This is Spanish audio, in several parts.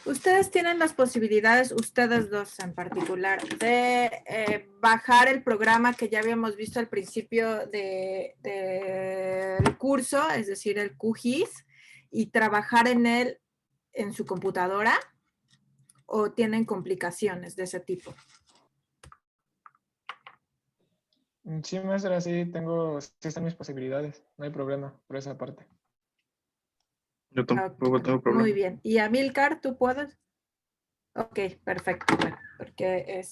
Ustedes tienen las posibilidades, ustedes dos en particular, de bajar el programa que ya habíamos visto al principio del curso, es decir, el QGIS, y trabajar en él en su computadora, o tienen complicaciones de ese tipo. Sí, maestra, sí están mis posibilidades. No hay problema por esa parte. Yo tampoco tengo Muy problema. bien. ¿Y Amílcar, tú puedes? Ok, perfecto. Bueno, porque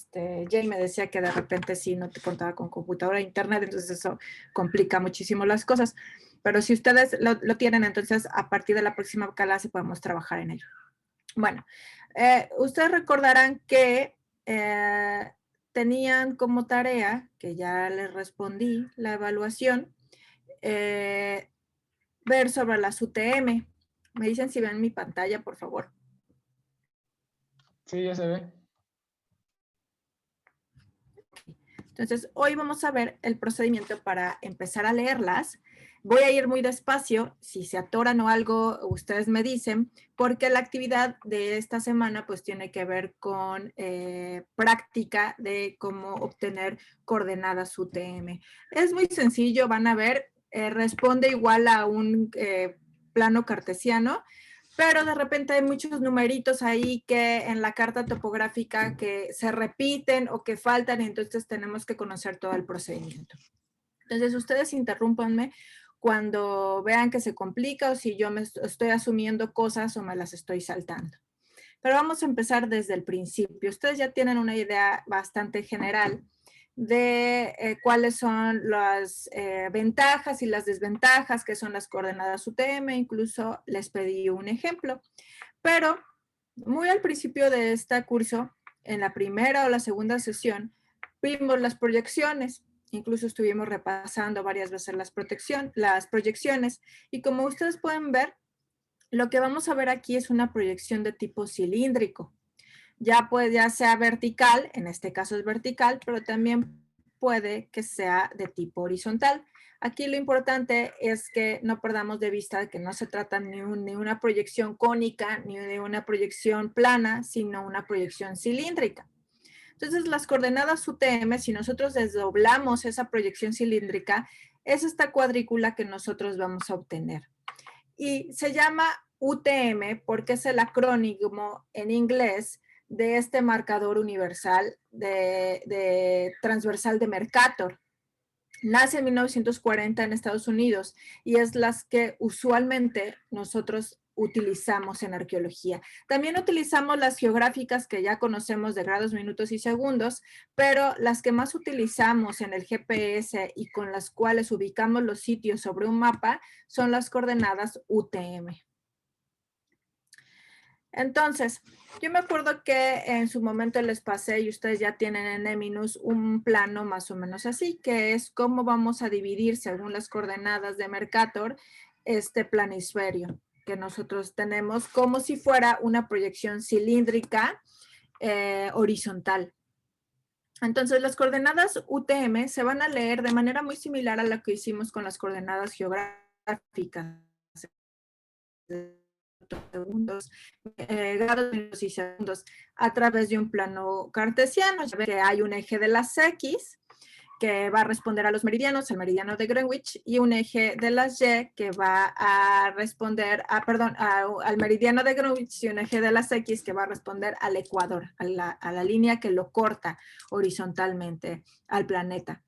Jay me decía que de repente sí no te contaba con computadora e internet, entonces eso complica muchísimo las cosas. Pero si ustedes lo tienen, entonces a partir de la próxima clase podemos trabajar en ello. Bueno, ustedes recordarán que tenían como tarea, que ya les respondí, la evaluación, ver sobre las UTM. Me dicen si ven mi pantalla, por favor. Sí, ya se ve. Entonces, hoy vamos a ver el procedimiento para empezar a leerlas. Voy a ir muy despacio, si se atoran o algo, ustedes me dicen, porque la actividad de esta semana pues tiene que ver con práctica de cómo obtener coordenadas UTM. Es muy sencillo, van a ver, responde igual a un plano cartesiano, pero de repente hay muchos numeritos ahí que en la carta topográfica que se repiten o que faltan, y entonces tenemos que conocer todo el procedimiento. Entonces, ustedes interrúmpanme cuando vean que se complica o si yo me estoy asumiendo cosas o me las estoy saltando. Pero vamos a empezar desde el principio. Ustedes ya tienen una idea bastante general de cuáles son las ventajas y las desventajas, que son las coordenadas UTM, incluso les pedí un ejemplo. Pero muy al principio de este curso, en la primera o la segunda sesión, vimos las proyecciones. Incluso estuvimos repasando varias veces las proyecciones. Y como ustedes pueden ver, lo que vamos a ver aquí es una proyección de tipo cilíndrico. Ya sea vertical, en este caso es vertical, pero también puede que sea de tipo horizontal. Aquí lo importante es que no perdamos de vista que no se trata ni una proyección cónica, ni de una proyección plana, sino una proyección cilíndrica. Entonces, las coordenadas UTM, si nosotros desdoblamos esa proyección cilíndrica, es esta cuadrícula que nosotros vamos a obtener. Y se llama UTM porque es el acrónimo en inglés de este marcador universal de transversal de Mercator. Nace en 1940 en Estados Unidos y es las que usualmente nosotros utilizamos en arqueología. También utilizamos las geográficas que ya conocemos de grados, minutos y segundos, pero las que más utilizamos en el GPS y con las cuales ubicamos los sitios sobre un mapa son las coordenadas UTM. Entonces, yo me acuerdo que en su momento les pasé y ustedes ya tienen en Eminus un plano más o menos así, que es cómo vamos a dividir según las coordenadas de Mercator este planisferio que nosotros tenemos como si fuera una proyección cilíndrica horizontal. Entonces, las coordenadas UTM se van a leer de manera muy similar a la que hicimos con las coordenadas geográficas. Segundos, grados, minutos y segundos a través de un plano cartesiano. Ya ven que hay un eje de las X que va a responder a los meridianos, el meridiano de Greenwich, y un eje de las Y que va a responder al meridiano de Greenwich, y un eje de las X que va a responder al ecuador, a la línea que lo corta horizontalmente al planeta.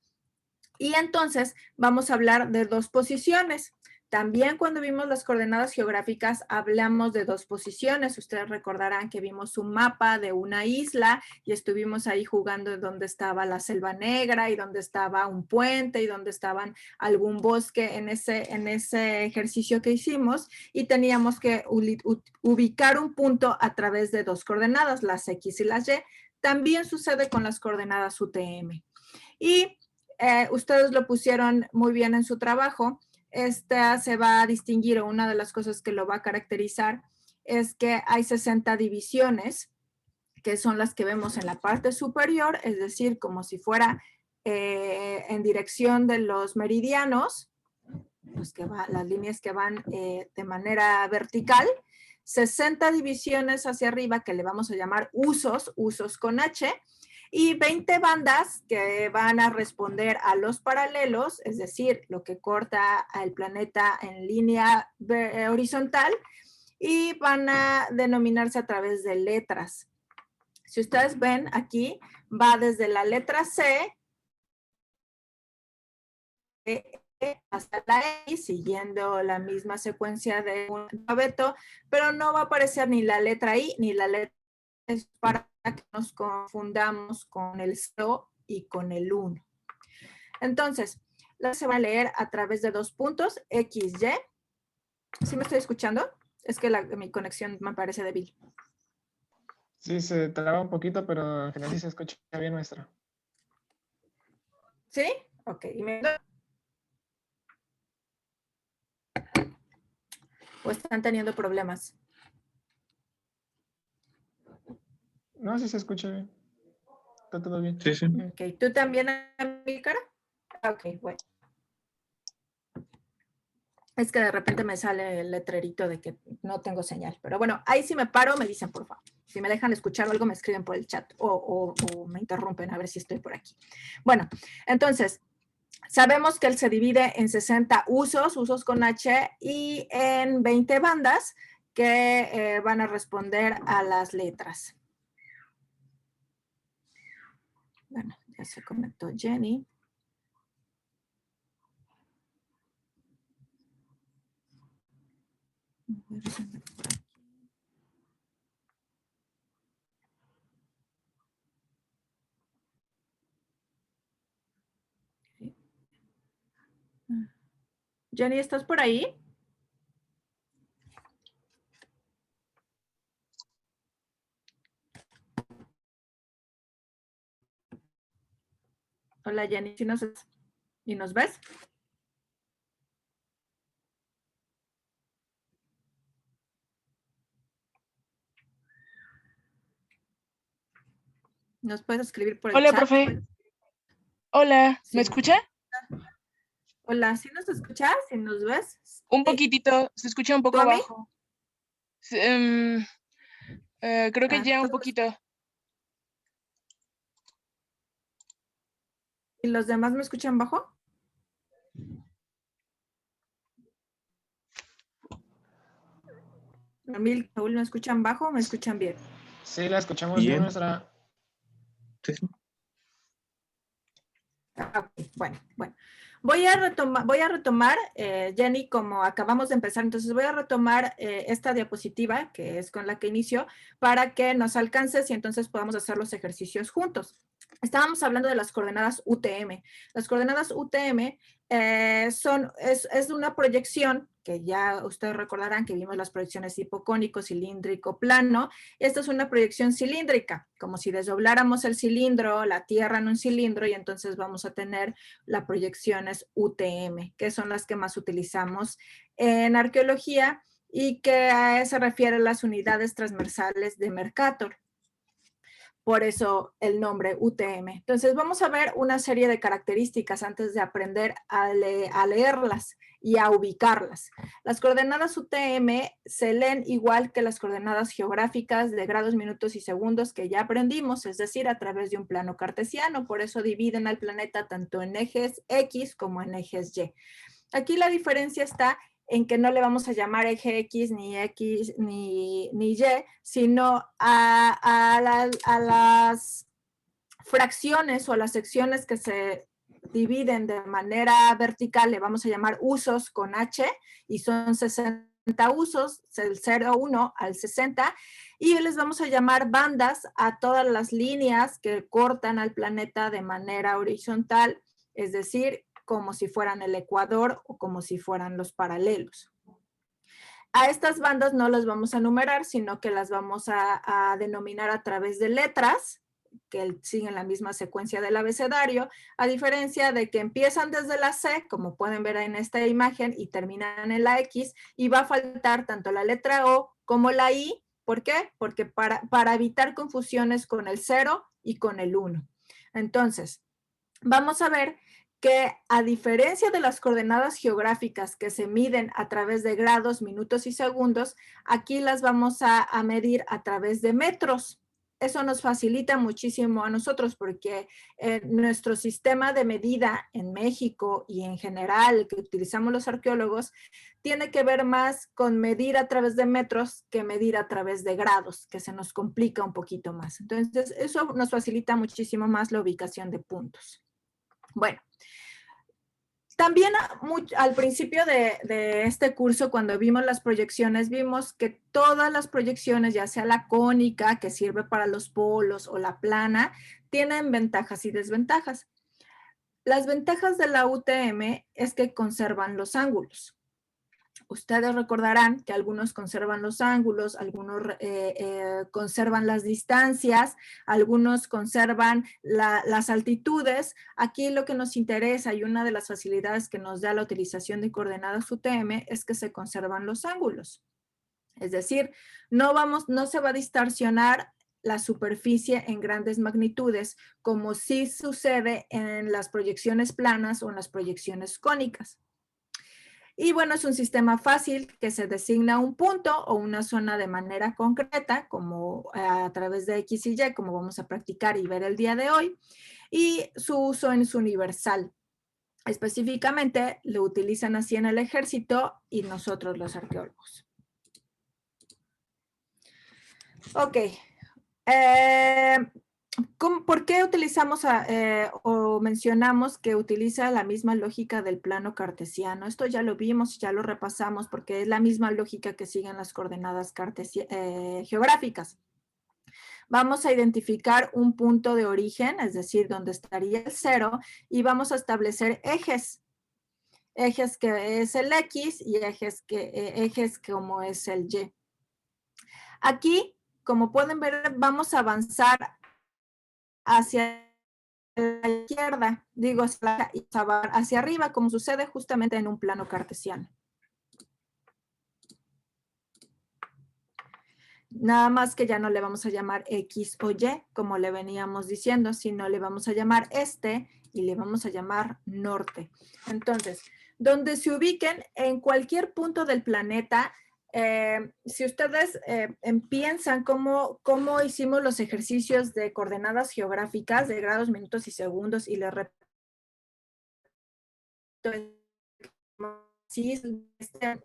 Y entonces vamos a hablar de dos posiciones. También cuando vimos las coordenadas geográficas hablamos de dos posiciones. Ustedes recordarán que vimos un mapa de una isla y estuvimos ahí jugando donde estaba la selva negra y donde estaba un puente y donde estaban algún bosque en ese ejercicio que hicimos, y teníamos que ubicar un punto a través de dos coordenadas, las X y las Y. También sucede con las coordenadas UTM. Y ustedes lo pusieron muy bien en su trabajo. Esta se va a distinguir, o una de las cosas que lo va a caracterizar es que hay 60 divisiones, que son las que vemos en la parte superior, es decir, como si fuera en dirección de los meridianos, las líneas que van de manera vertical. 60 divisiones hacia arriba que le vamos a llamar usos con H, y 20 bandas que van a responder a los paralelos, es decir, lo que corta al planeta en línea horizontal, y van a denominarse a través de letras. Si ustedes ven aquí, va desde la letra C hasta la I, siguiendo la misma secuencia de un alfabeto, pero no va a aparecer ni la letra I ni la letra I, para que nos confundamos con el 0 y con el 1. Entonces, se va a leer a través de 2 puntos, X, Y. ¿Sí me estoy escuchando? Es que mi conexión me parece débil. Sí, se traba un poquito, pero en general sí se escucha bien, maestra. ¿Sí? Ok. ¿O están teniendo problemas? No, sí se escucha bien. Está todo bien. Sí, sí. Ok. ¿Tú también, Amílcar? Ok, bueno. Es que de repente me sale el letrerito de que no tengo señal. Pero bueno, ahí si me paro, me dicen, por favor. Si me dejan escuchar algo, me escriben por el chat o me interrumpen a ver si estoy por aquí. Bueno, entonces, sabemos que él se divide en 60 usos con H, y en 20 bandas que van a responder a las letras. Bueno, ya se conectó Jenny. Jenny, ¿estás por ahí? Hola, Jenny, ¿sí y nos ves? ¿Nos puedes escribir por el Hola, chat? profe. Hola, Sí. ¿me escucha? Hola, ¿sí nos escuchas? ¿Sí nos ves? Un Sí. poquitito, se escucha un ¿Tú poco a mí? bajo. Creo que ya un poquito. ¿Y los demás me escuchan bajo? Ramil, Saúl, ¿me escuchan bajo o me escuchan bien? Sí, la escuchamos bien, Bien. maestra. Sí, sí. Ok, bueno. Voy a retomar, Jenny, como acabamos de empezar, entonces voy a retomar esta diapositiva, que es con la que inició, para que nos alcances y entonces podamos hacer los ejercicios juntos. Estábamos hablando de las coordenadas UTM. Las coordenadas UTM es una proyección que ya ustedes recordarán que vimos las proyecciones hipocónico, cilíndrico, plano. Esta es una proyección cilíndrica, como si desdobláramos el cilindro, la Tierra en un cilindro, y entonces vamos a tener las proyecciones UTM, que son las que más utilizamos en arqueología y que se refiere a las unidades transversales de Mercator. Por eso el nombre UTM. Entonces vamos a ver una serie de características antes de aprender a leerlas y a ubicarlas. Las coordenadas UTM se leen igual que las coordenadas geográficas de grados, minutos y segundos que ya aprendimos, es decir, a través de un plano cartesiano. Por eso dividen al planeta tanto en ejes X como en ejes Y. Aquí la diferencia está en que no le vamos a llamar eje X ni Y, sino a las fracciones o a las secciones que se dividen de manera vertical, le vamos a llamar usos con H, y son 60 usos, del 0,1 al 60, y les vamos a llamar bandas a todas las líneas que cortan al planeta de manera horizontal, es decir, como si fueran el ecuador o como si fueran los paralelos. A estas bandas no las vamos a numerar, sino que las vamos a denominar a través de letras, que siguen la misma secuencia del abecedario, a diferencia de que empiezan desde la C, como pueden ver en esta imagen, y terminan en la X, y va a faltar tanto la letra O como la I. ¿Por qué? Porque para evitar confusiones con el 0 y con el 1. Entonces, vamos a ver que a diferencia de las coordenadas geográficas que se miden a través de grados, minutos y segundos, aquí las vamos a medir a través de metros. Eso nos facilita muchísimo a nosotros porque nuestro sistema de medida en México y en general el que utilizamos los arqueólogos tiene que ver más con medir a través de metros que medir a través de grados, que se nos complica un poquito más. Entonces, eso nos facilita muchísimo más la ubicación de puntos. Bueno, también al principio de este curso, cuando vimos las proyecciones, vimos que todas las proyecciones, ya sea la cónica, que sirve para los polos, o la plana, tienen ventajas y desventajas. Las ventajas de la UTM es que conservan los ángulos. Ustedes recordarán que algunos conservan los ángulos, algunos conservan las distancias, algunos conservan las altitudes. Aquí lo que nos interesa y una de las facilidades que nos da la utilización de coordenadas UTM es que se conservan los ángulos. Es decir, no se va a distorsionar la superficie en grandes magnitudes, como sí sucede en las proyecciones planas o en las proyecciones cónicas. Y bueno, es un sistema fácil que se designa un punto o una zona de manera concreta, como a través de X y Y, como vamos a practicar y ver el día de hoy. Y su uso es universal. Específicamente lo utilizan así en el ejército y nosotros los arqueólogos. Ok. ¿Por qué utilizamos o mencionamos que utiliza la misma lógica del plano cartesiano? Esto ya lo vimos, ya lo repasamos, porque es la misma lógica que siguen las coordenadas geográficas. Vamos a identificar un punto de origen, es decir, donde estaría el 0, y vamos a establecer ejes. Ejes que es el X y ejes como es el Y. Aquí, como pueden ver, vamos a avanzar hacia la izquierda, digo hacia arriba, como sucede justamente en un plano cartesiano. Nada más que ya no le vamos a llamar X o Y, como le veníamos diciendo, sino le vamos a llamar este y le vamos a llamar norte. Entonces, donde se ubiquen en cualquier punto del planeta, si ustedes piensan cómo hicimos los ejercicios de coordenadas geográficas de grados, minutos y segundos, y les repito, de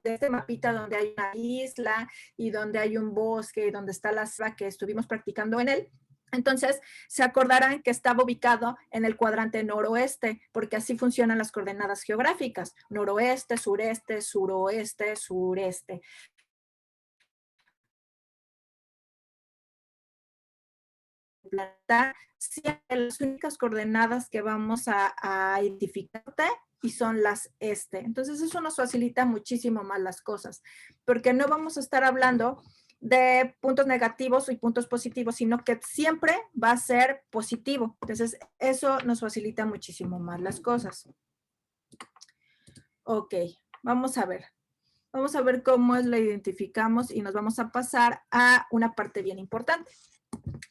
este mapita donde hay una isla y donde hay un bosque y donde está la selva que estuvimos practicando en él. Entonces, se acordarán que estaba ubicado en el cuadrante noroeste, porque así funcionan las coordenadas geográficas: noroeste, sureste, suroeste, sureste. Las únicas coordenadas que vamos a identificarte y son las este. Entonces eso nos facilita muchísimo más las cosas, porque no vamos a estar hablando de puntos negativos y puntos positivos, sino que siempre va a ser positivo. Entonces eso nos facilita muchísimo más las cosas. Ok, vamos a ver. Vamos a ver cómo la identificamos y nos vamos a pasar a una parte bien importante.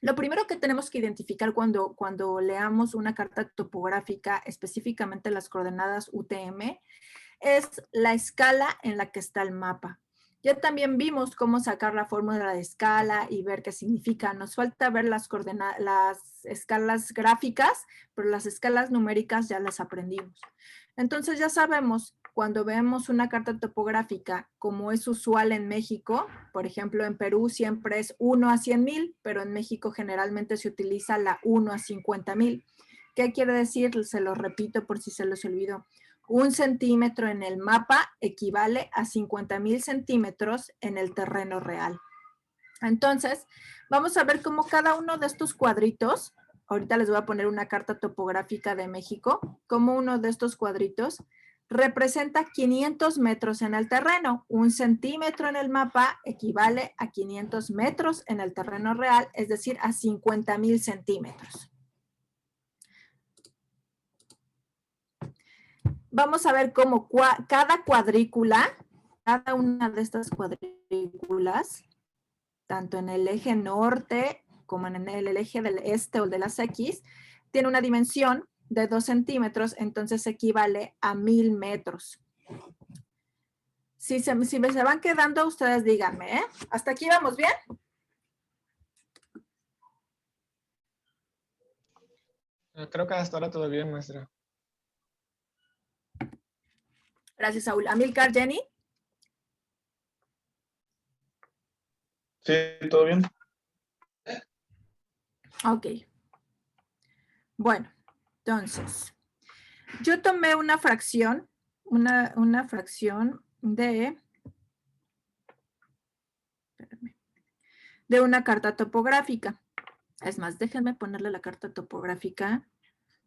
Lo primero que tenemos que identificar cuando leamos una carta topográfica, específicamente las coordenadas UTM, es la escala en la que está el mapa. Ya también vimos cómo sacar la fórmula de escala y ver qué significa. Nos falta ver las escalas gráficas, pero las escalas numéricas ya las aprendimos. Entonces ya sabemos, cuando vemos una carta topográfica, como es usual en México, por ejemplo, en Perú siempre es 1 a 100,000, pero en México generalmente se utiliza la 1 a 50,000. ¿Qué quiere decir? Se lo repito por si se los olvidó. 1 centímetro en el mapa equivale a 50,000 centímetros en el terreno real. Entonces, vamos a ver cómo cada uno de estos cuadritos, ahorita les voy a poner una carta topográfica de México, como uno de estos cuadritos representa 500 metros en el terreno. 1 centímetro en el mapa equivale a 500 metros en el terreno real, es decir, a 50,000 centímetros. Vamos a ver cómo cada cuadrícula, cada una de estas cuadrículas, tanto en el eje norte como en el eje del este o de las X, tiene una dimensión de 2 centímetros, entonces equivale a 1000 metros. Si se van quedando, ustedes díganme, ¿eh? ¿Hasta aquí vamos bien? Creo que hasta ahora todo bien, maestra. Gracias, Saúl. Amilcar, Jenny. Sí, todo bien. Ok. Bueno, entonces, yo tomé una fracción, una fracción de una carta topográfica. Es más, déjenme ponerle la carta topográfica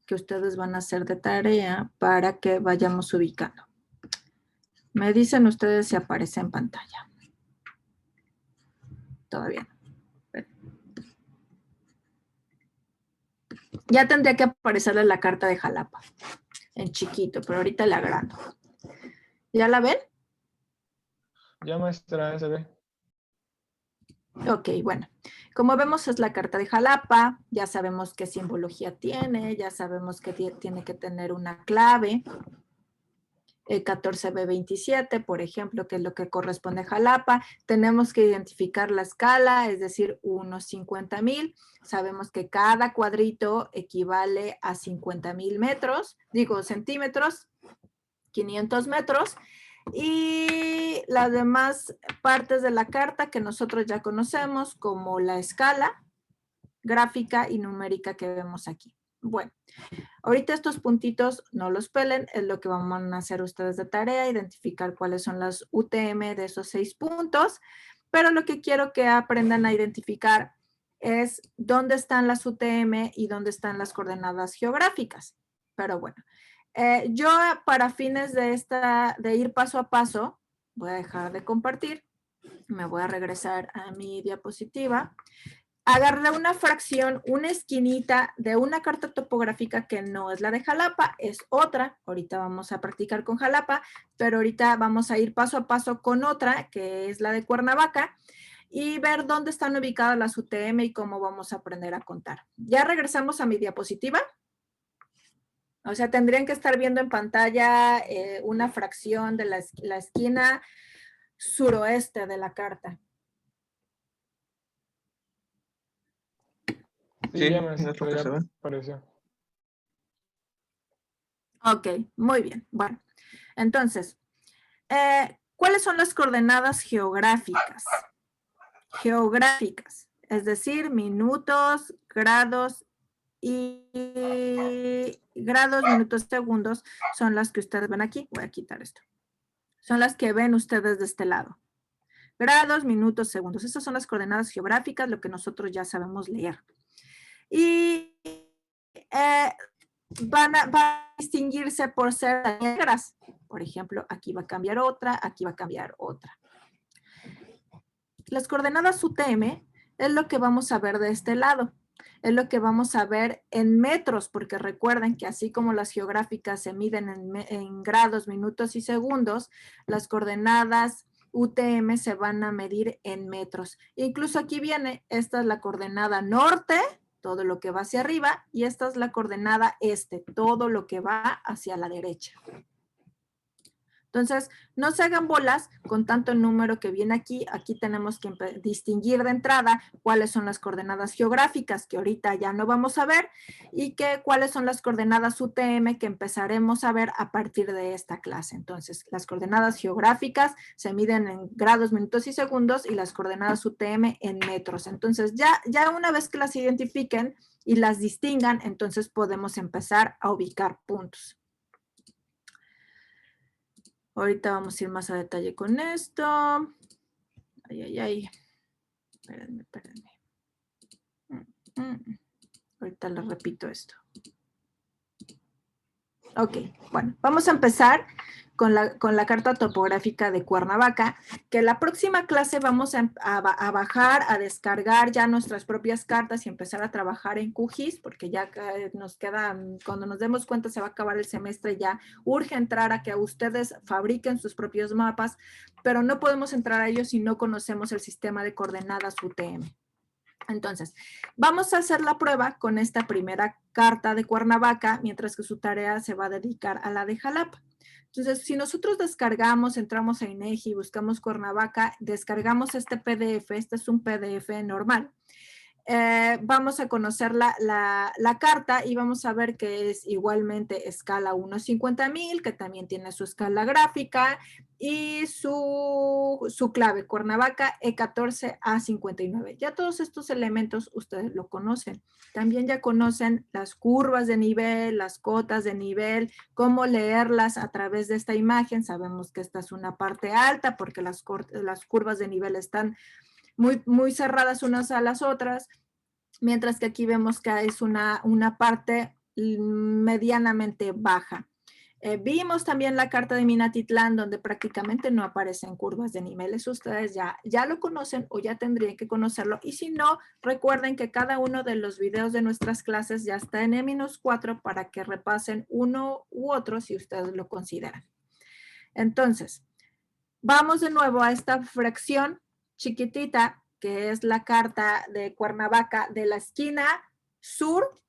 que ustedes van a hacer de tarea para que vayamos ubicando. Me dicen ustedes si aparece en pantalla. Todavía no. Ya tendría que aparecerle la carta de Jalapa en chiquito, pero ahorita la agrando. ¿Ya la ven? Ya, maestra, se ve. Ok, bueno. Como vemos es la carta de Jalapa, ya sabemos qué simbología tiene, ya sabemos que tiene que tener una clave. 14B27, por ejemplo, que es lo que corresponde a Jalapa. Tenemos que identificar la escala, es decir, unos 50,000. Sabemos que cada cuadrito equivale a 50,000 metros, digo centímetros, 500 metros. Y las demás partes de la carta que nosotros ya conocemos, como la escala gráfica y numérica que vemos aquí. Bueno, ahorita estos puntitos no los pelen, es lo que van a hacer ustedes de tarea, identificar cuáles son las UTM de esos 6 puntos, pero lo que quiero que aprendan a identificar es dónde están las UTM y dónde están las coordenadas geográficas. Pero bueno, yo para fines de ir paso a paso, voy a dejar de compartir, me voy a regresar a mi diapositiva. Agarré una fracción, una esquinita de una carta topográfica que no es la de Jalapa, es otra. Ahorita vamos a practicar con Jalapa, pero ahorita vamos a ir paso a paso con otra, que es la de Cuernavaca, y ver dónde están ubicadas las UTM y cómo vamos a aprender a contar. Ya regresamos a mi diapositiva. O sea, tendrían que estar viendo en pantalla una fracción de la esquina suroeste de la carta. Sí, Sí, ya, maestra, mucho que ya se ve. apareció. Ok, muy bien. Bueno, entonces, ¿cuáles son las coordenadas geográficas? Geográficas, es decir, minutos, grados y grados, minutos, segundos son las que ustedes ven aquí. Voy a quitar esto. Son las que ven ustedes de este lado. Grados, minutos, segundos. Esas son las coordenadas geográficas, lo que nosotros ya sabemos leer. Y van a distinguirse por ser negras. Por ejemplo, aquí va a cambiar otra, aquí va a cambiar otra. Las coordenadas UTM es lo que vamos a ver de este lado. Es lo que vamos a ver en metros, porque recuerden que así como las geográficas se miden en grados, minutos y segundos, las coordenadas UTM se van a medir en metros. Incluso aquí viene, esta es la coordenada norte, todo lo que va hacia arriba, y esta es la coordenada este, todo lo que va hacia la derecha. Entonces, no se hagan bolas con tanto número que viene aquí. Aquí tenemos que distinguir de entrada cuáles son las coordenadas geográficas que ahorita ya no vamos a ver y cuáles son las coordenadas UTM que empezaremos a ver a partir de esta clase. Entonces, las coordenadas geográficas se miden en grados, minutos y segundos y las coordenadas UTM en metros. Entonces, ya una vez que las identifiquen y las distingan, entonces podemos empezar a ubicar puntos. Ahorita vamos a ir más a detalle con esto. Ay. Espérenme. Ahorita les repito esto. Ok, bueno, vamos a empezar con la carta topográfica de Cuernavaca, que la próxima clase vamos a bajar, a descargar ya nuestras propias cartas y empezar a trabajar en QGIS, porque ya nos queda, cuando nos demos cuenta se va a acabar el semestre, ya urge entrar a que ustedes fabriquen sus propios mapas, pero no podemos entrar a ellos si no conocemos el sistema de coordenadas UTM. Entonces, vamos a hacer la prueba con esta primera carta de Cuernavaca, mientras que su tarea se va a dedicar a la de Jalapa. Entonces, si nosotros descargamos, entramos a INEGI, buscamos Cuernavaca, descargamos este PDF, este es un PDF normal. Vamos a conocer la carta y vamos a ver que es igualmente escala 1:50,000, que también tiene su escala gráfica y su clave, Cuernavaca E14A59. Ya todos estos elementos ustedes lo conocen. También ya conocen las curvas de nivel, las cotas de nivel, cómo leerlas a través de esta imagen. Sabemos que esta es una parte alta porque las curvas de nivel están muy cerradas unas a las otras, mientras que aquí vemos que es una parte medianamente baja. Vimos también la carta de Minatitlán, donde prácticamente no aparecen curvas de niveles. Ustedes ya lo conocen o ya tendrían que conocerlo. Y si no, recuerden que cada uno de los videos de nuestras clases ya está en E-4 para que repasen uno u otro si ustedes lo consideran. Entonces, vamos de nuevo a esta fracción chiquitita, que es la carta de Cuernavaca de la esquina sur-oeste.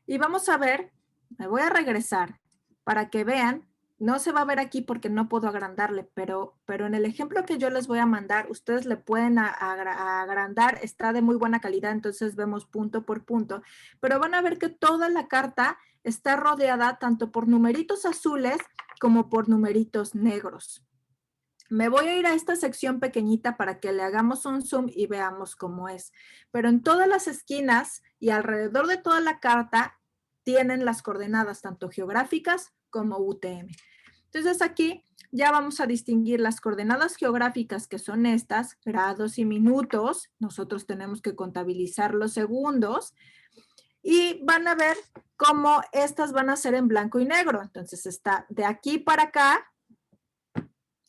Y vamos a ver, me voy a regresar para que vean, no se va a ver aquí porque no puedo agrandarle, pero en el ejemplo que yo les voy a mandar, ustedes le pueden agrandar, está de muy buena calidad, entonces vemos punto por punto, pero van a ver que toda la carta está rodeada tanto por numeritos azules como por numeritos negros. Me voy a ir a esta sección pequeñita para que le hagamos un zoom y veamos cómo es. Pero en todas las esquinas y alrededor de toda la carta tienen las coordenadas tanto geográficas como UTM. Entonces aquí ya vamos a distinguir las coordenadas geográficas, que son estas, grados y minutos. Nosotros tenemos que contabilizar los segundos. Y van a ver cómo estas van a ser en blanco y negro. Entonces está de aquí para acá,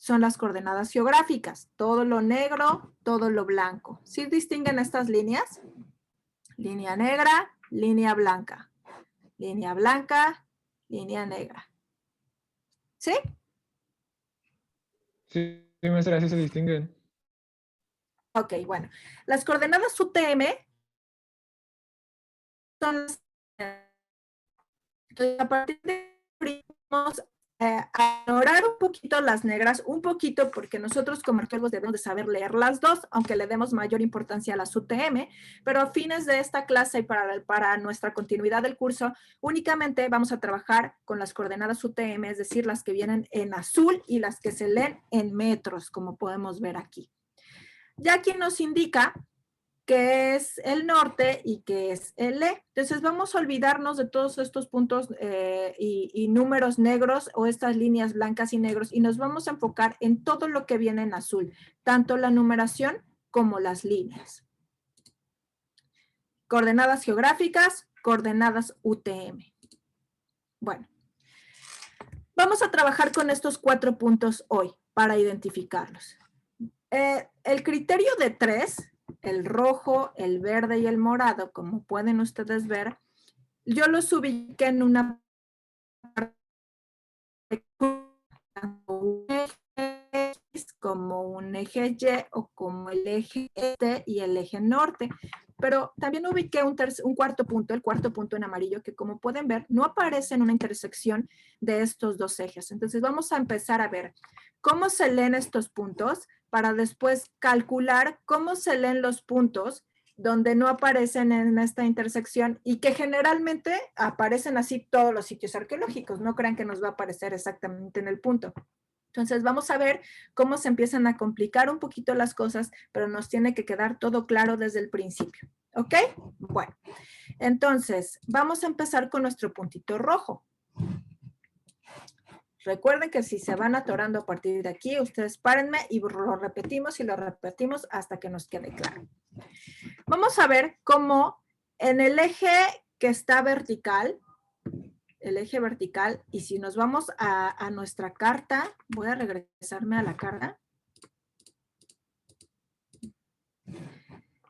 son las coordenadas geográficas. Todo lo negro, todo lo blanco. ¿Sí distinguen estas líneas? Línea negra, línea blanca. Línea blanca, línea negra. ¿Sí? Sí, maestra, sí se distinguen. Ok, bueno. Las coordenadas UTM son las... Entonces, a partir de ahí vamos a ignorar un poquito las negras, un poquito porque nosotros como arqueólogos debemos de saber leer las dos, aunque le demos mayor importancia a las UTM, pero a fines de esta clase y para nuestra continuidad del curso, únicamente vamos a trabajar con las coordenadas UTM, es decir, las que vienen en azul y las que se leen en metros, como podemos ver aquí. Ya aquí nos indica que es el norte y que es el E. Entonces vamos a olvidarnos de todos estos puntos y números negros o estas líneas blancas y negros y nos vamos a enfocar en todo lo que viene en azul, tanto la numeración como las líneas. Coordenadas geográficas, coordenadas UTM. Bueno, vamos a trabajar con estos 4 puntos hoy para identificarlos. El criterio de 3... el rojo, el verde y el morado, como pueden ustedes ver, yo los ubiqué en una parte como un eje Y o como el eje este y el eje norte. Pero también ubiqué un cuarto punto, el cuarto punto en amarillo, que como pueden ver, no aparece en una intersección de estos dos ejes. Entonces vamos a empezar a ver cómo se leen estos puntos para después calcular cómo se leen los puntos donde no aparecen en esta intersección y que generalmente aparecen así todos los sitios arqueológicos. No crean que nos va a aparecer exactamente en el punto. Entonces vamos a ver cómo se empiezan a complicar un poquito las cosas, pero nos tiene que quedar todo claro desde el principio. ¿Ok? Bueno, entonces vamos a empezar con nuestro puntito rojo. Recuerden que si se van atorando a partir de aquí, ustedes párenme y lo repetimos y lo repetimos hasta que nos quede claro. Vamos a ver cómo en el eje que está vertical, el eje vertical, y si nos vamos a nuestra carta, voy a regresarme a la carta.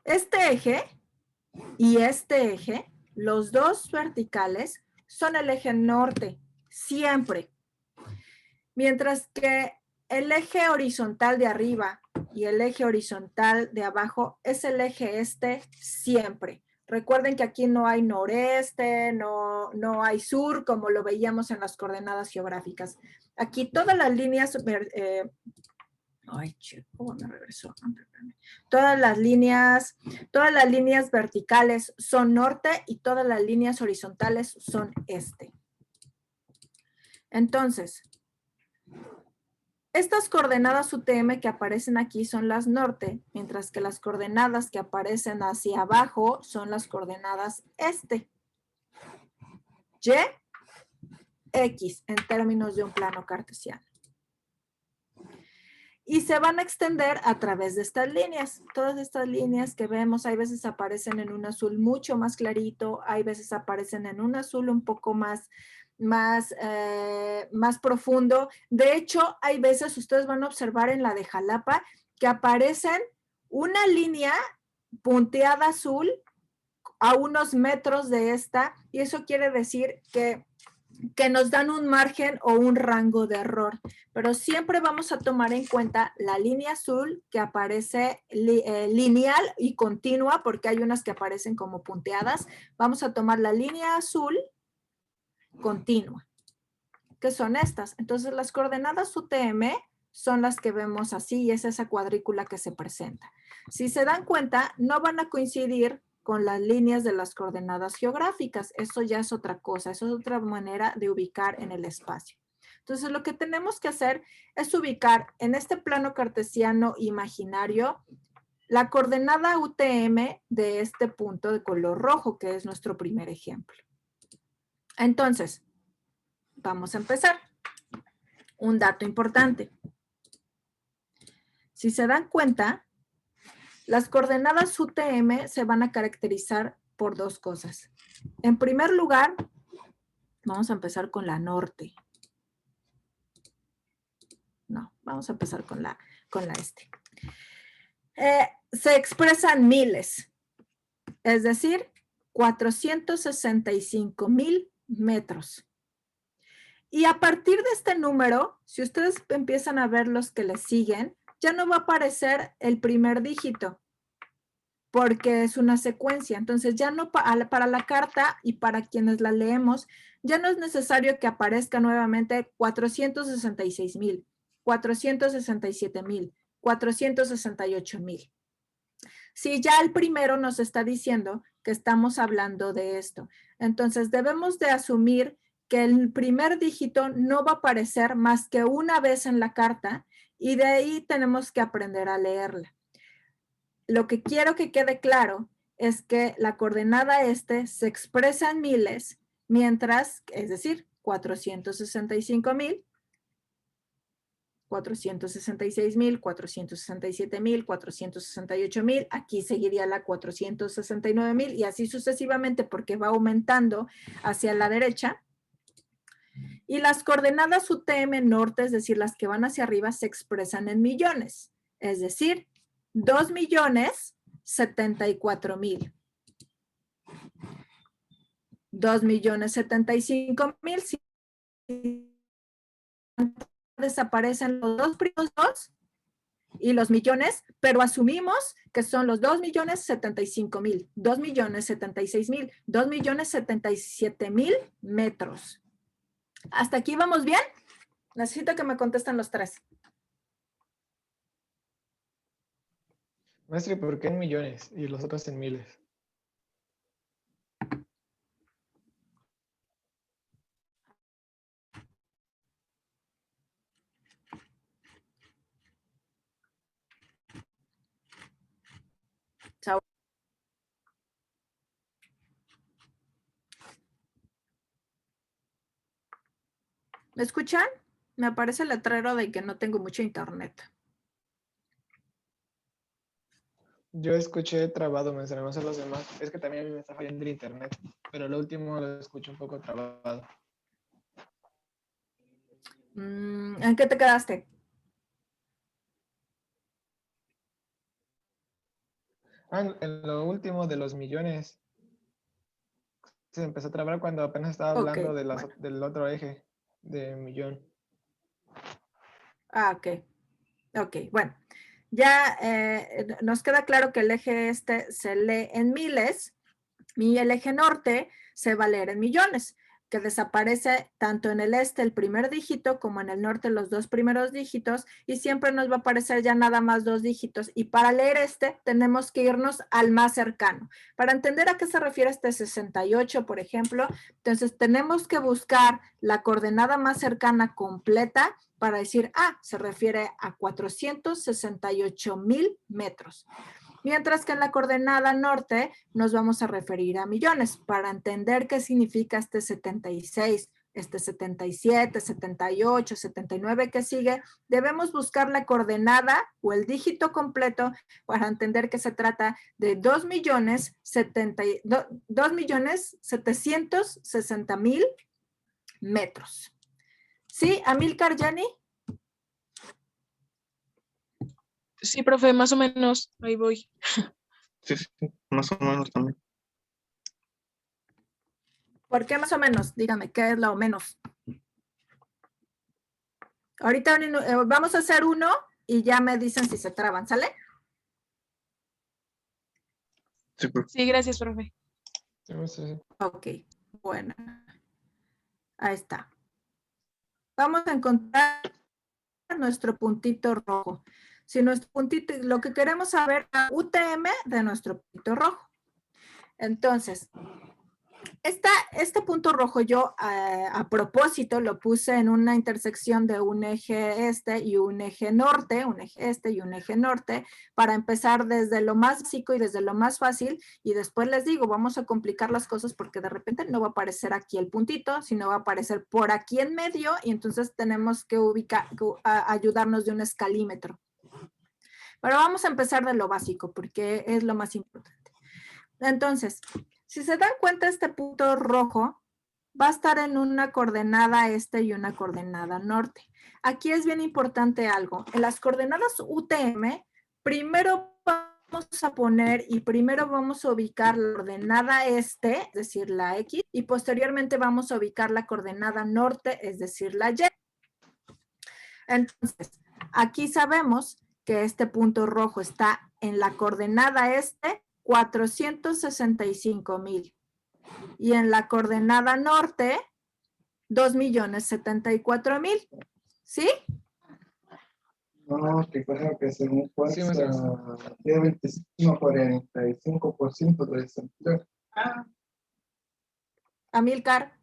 Este eje y este eje, los dos verticales, son el eje norte, siempre. Mientras que el eje horizontal de arriba y el eje horizontal de abajo es el eje este siempre. Recuerden que aquí no hay noreste, no hay sur, como lo veíamos en las coordenadas geográficas. Aquí todas las líneas, ¿cómo me regresó? Todas las líneas verticales son norte y todas las líneas horizontales son este. Entonces, estas coordenadas UTM que aparecen aquí son las norte, mientras que las coordenadas que aparecen hacia abajo son las coordenadas este. Y, X, en términos de un plano cartesiano. Y se van a extender a través de estas líneas. Todas estas líneas que vemos, hay veces aparecen en un azul mucho más clarito, hay veces aparecen en un azul un poco más profundo. De hecho, hay veces, ustedes van a observar en la de Jalapa, que aparecen una línea punteada azul a unos metros de esta, y eso quiere decir que nos dan un margen o un rango de error, pero siempre vamos a tomar en cuenta la línea azul que aparece lineal y continua, porque hay unas que aparecen como punteadas. Vamos a tomar la línea azul continua, que son estas. Entonces las coordenadas UTM son las que vemos así y es esa cuadrícula que se presenta. Si se dan cuenta, no van a coincidir con las líneas de las coordenadas geográficas. Eso ya es otra cosa, eso es otra manera de ubicar en el espacio. Entonces, lo que tenemos que hacer es ubicar en este plano cartesiano imaginario la coordenada UTM de este punto de color rojo, que es nuestro primer ejemplo. Entonces, vamos a empezar. Un dato importante. Si se dan cuenta, las coordenadas UTM se van a caracterizar por dos cosas. En primer lugar, vamos a empezar con la norte. No, vamos a empezar con la este. Se expresan miles, es decir, 465,000 metros. Y a partir de este número, si ustedes empiezan a ver los que le siguen, ya no va a aparecer el primer dígito, porque es una secuencia. Entonces ya no para la carta y para quienes la leemos, ya no es necesario que aparezca nuevamente 466,000, 467,000, 468,000. Si ya el primero nos está diciendo que estamos hablando de esto, entonces debemos de asumir que el primer dígito no va a aparecer más que una vez en la carta y de ahí tenemos que aprender a leerla. Lo que quiero que quede claro es que la coordenada este se expresa en miles, mientras, es decir, 465,000, 466,000, 467,000, 468,000, aquí seguiría la 469,000 y así sucesivamente porque va aumentando hacia la derecha. Y las coordenadas UTM norte, es decir, las que van hacia arriba, se expresan en millones, es decir, 2,074,000. 2,075,000. Si desaparecen los dos primeros dos y los millones, pero asumimos que son los 2,075,000, 2,076,000, 2,077,000 metros. ¿Hasta aquí vamos bien? Necesito que me contesten los tres. Maestre, ¿por qué en millones y los otros en miles? Chao. ¿Me escuchan? Me aparece el letrero de que no tengo mucho internet. Yo escuché trabado, maestra, no sé los demás. Es que también a mí me está fallando el internet, pero lo último lo escucho un poco trabado. ¿En qué te quedaste? En lo último de los millones. Se empezó a trabar cuando apenas estaba hablando de bueno. del otro eje de millón. Ok, bueno. ya nos queda claro que el eje este se lee en miles y el eje norte se va a leer en millones, que desaparece tanto en el este el primer dígito como en el norte los dos primeros dígitos y siempre nos va a aparecer ya nada más dos dígitos. Y para leer este tenemos que irnos al más cercano. Para entender a qué se refiere este 68, por ejemplo, entonces tenemos que buscar la coordenada más cercana completa para decir, se refiere a 468,000 metros. Mientras que en la coordenada norte nos vamos a referir a millones para entender qué significa este 76, este 77, 78, 79 que sigue. Debemos buscar la coordenada o el dígito completo para entender que se trata de 2,760,000 metros. ¿Sí, Amílcar, Jenny? Sí, profe, más o menos, ahí voy. Sí, más o menos también. ¿Por qué más o menos? Dígame, ¿qué es lo menos? Ahorita vamos a hacer uno y ya me dicen si se traban, ¿sale? Sí, profe. Sí, gracias, profe. Sí. Ok, bueno. Ahí está. Vamos a encontrar nuestro puntito rojo. Si nuestro puntito, lo que queremos saber es la UTM de nuestro puntito rojo. Entonces, este punto rojo yo a propósito lo puse en una intersección de un eje este y un eje norte, un eje este y un eje norte, para empezar desde lo más básico y desde lo más fácil, y después les digo, vamos a complicar las cosas porque de repente no va a aparecer aquí el puntito, sino va a aparecer por aquí en medio, y entonces tenemos que ayudarnos de un escalímetro. Pero vamos a empezar de lo básico porque es lo más importante. Entonces, si se dan cuenta, este punto rojo va a estar en una coordenada este y una coordenada norte. Aquí es bien importante algo. En las coordenadas UTM, primero vamos a poner y primero vamos a ubicar la coordenada este, es decir, la X, y posteriormente vamos a ubicar la coordenada norte, es decir, la Y. Entonces, aquí sabemos que este punto rojo está en la coordenada este, 465,000. Y en la coordenada norte, 2,074,000. ¿Sí? No, que pasa que según Sí, fuerza tiene 45% de desempleo. Amílcar.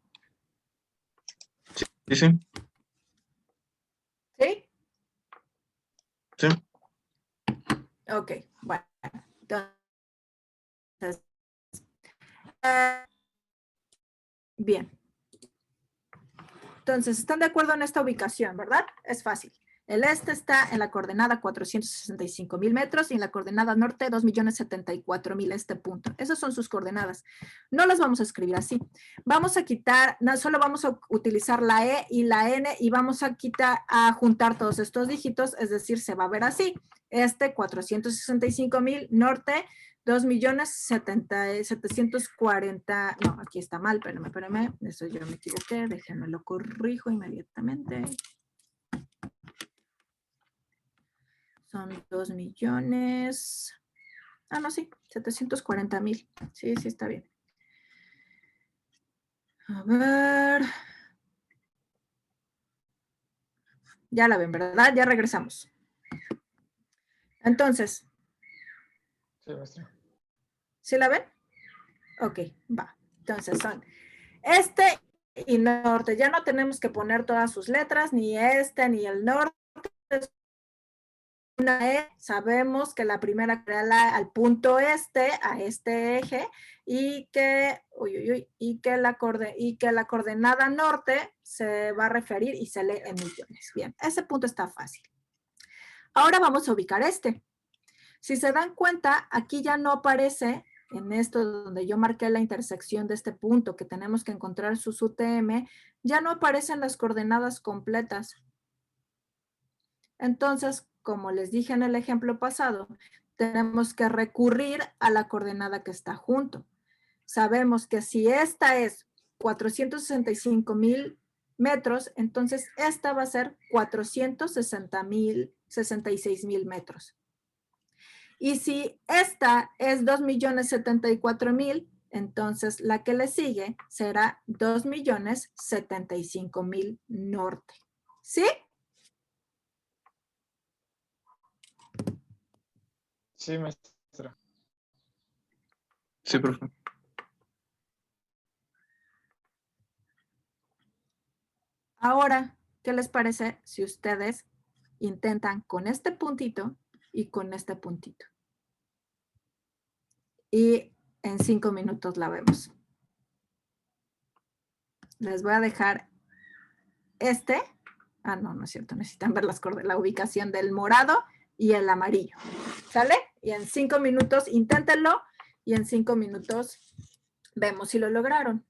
Sí. ¿Sí? Sí. Ok, bueno. Entonces, bien. Entonces, ¿están de acuerdo en esta ubicación, verdad? Es fácil. El este está en la coordenada 465,000 metros y en la coordenada norte 2,074,000, este punto. Esas son sus coordenadas. No las vamos a escribir así. Vamos a quitar, no, solo vamos a utilizar la E y la N y vamos a juntar todos estos dígitos, es decir, se va a ver así. Este 465,000 norte, 2,740,000, no, aquí está mal, espérame, eso yo me equivoqué, déjenme lo corrijo inmediatamente. Son 2 millones, no, sí, 740,000, sí, está bien. A ver, ya la ven, ¿verdad? Ya regresamos. Entonces, Sí, maestra. ¿sí la ven? Ok, va. Entonces son este y norte. Ya no tenemos que poner todas sus letras, ni este, ni el norte. Una E, sabemos que la primera crea al punto este, a este eje, y que, y que la coordenada norte se va a referir y se lee en millones. Bien, ese punto está fácil. Ahora vamos a ubicar este. Si se dan cuenta, aquí ya no aparece, en esto donde yo marqué la intersección de este punto que tenemos que encontrar sus UTM, ya no aparecen las coordenadas completas. Entonces, como les dije en el ejemplo pasado, tenemos que recurrir a la coordenada que está junto. Sabemos que si esta es 465,000 metros, entonces esta va a ser 466,000 metros. Y si esta es 2.074.000, entonces la que le sigue será 2.075.000 norte. ¿Sí? Sí, maestra. Sí, profe. Ahora, ¿qué les parece si ustedes intentan con este puntito y con este puntito? Y en 5 minutos la vemos. Les voy a dejar este. Ah, no, no es cierto. Necesitan ver la ubicación del morado y el amarillo. ¿Sale? Y en 5 minutos inténtenlo y en 5 minutos vemos si lo lograron.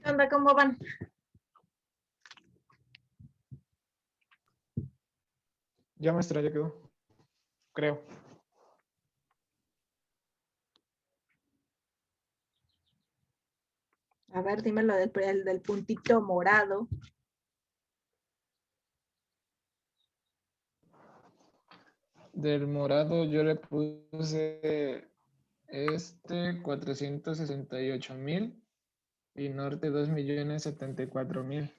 ¿Qué onda? ¿Cómo van? Ya, maestra, ya quedó. Creo. A ver, dime lo del puntito morado. Del morado yo le puse 468.000 y norte 2.074.000.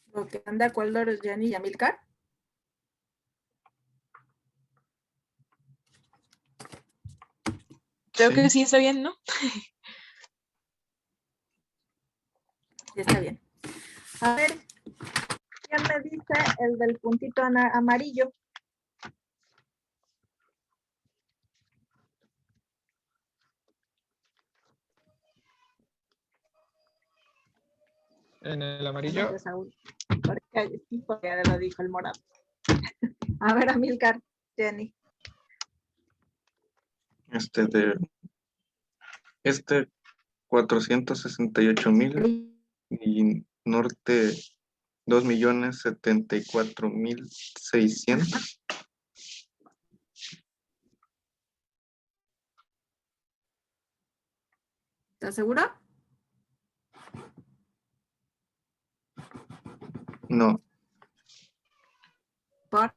¿Lo que anda de acuerdo, Jenny y Amilcar? Creo que Sí. sí está bien, ¿no? Sí, está bien. A ver, ¿quién me dice el del puntito amarillo? En el amarillo, De Saúl. Porque ya lo dijo el morado. A ver, Amilcar, Jenny. Este 468.000 y norte 2.074.600. ¿Estás seguro? No, Por.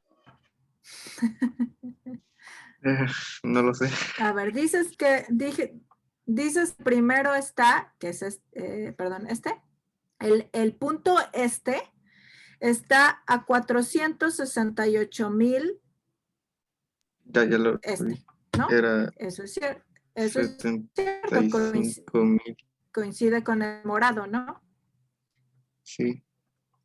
no lo sé. A ver, dices primero está, que es perdón, el punto está a 468.000 Ya lo vi. ¿no? Era Eso es cierto. Eso es cierto. 75.000. Coincide con el morado, ¿no? Sí.